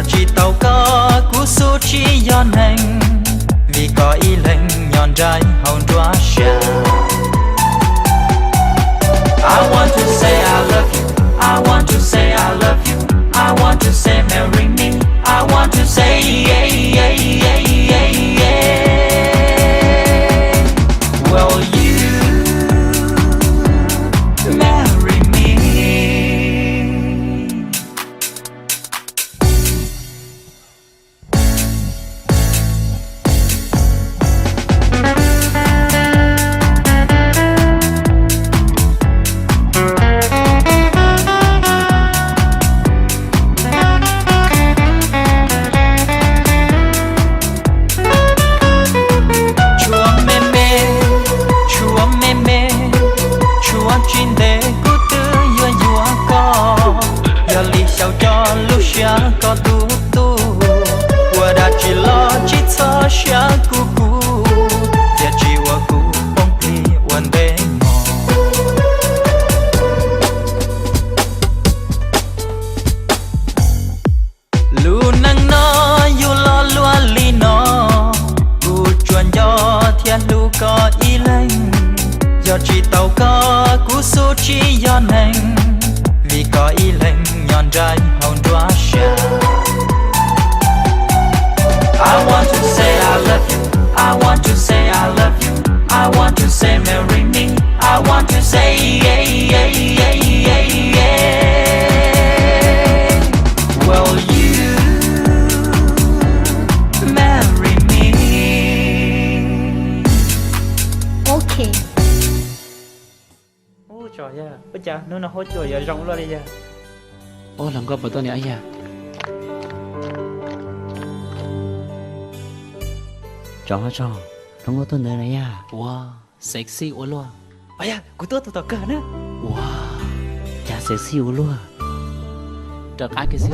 giờ chỉ tàu có cú số chỉ do nành vì có ý lệnh nhọn trai hồng đoá xa. I want to say I love you, I want to say I love you, I want to say marry me, I want to say yeah, yeah, yeah, yeah, yeah. Will you marry me? Có tu tu qua đã chỉ lo chỉ cho xa cu cu giờ chỉ qua cu bông đi quan bên mò lu nang nó yêu lo lúa li nó cu chuan gió thiên lu có ý lệnh giờ chỉ tàu có cú số chỉ do nành vì có ý lệnh nhọn trai hồng đoá xa. I want to say I love you, I want to say I love you, I want to say marry me, I want to say yeah, yeah, yeah, yeah, yeah. Will you marry me? Okay. Ôi trời ơi, bây giờ nó hốt trời giờ rong lo đi giờ. Ôi làm có bữa tôi này ấy à. Cho nó có tôi này à. Wow, sexy quá luôn. Ấy à, của tôi cỡ nữa. Wow, chả sexy quá luôn. Trời ai cái gì?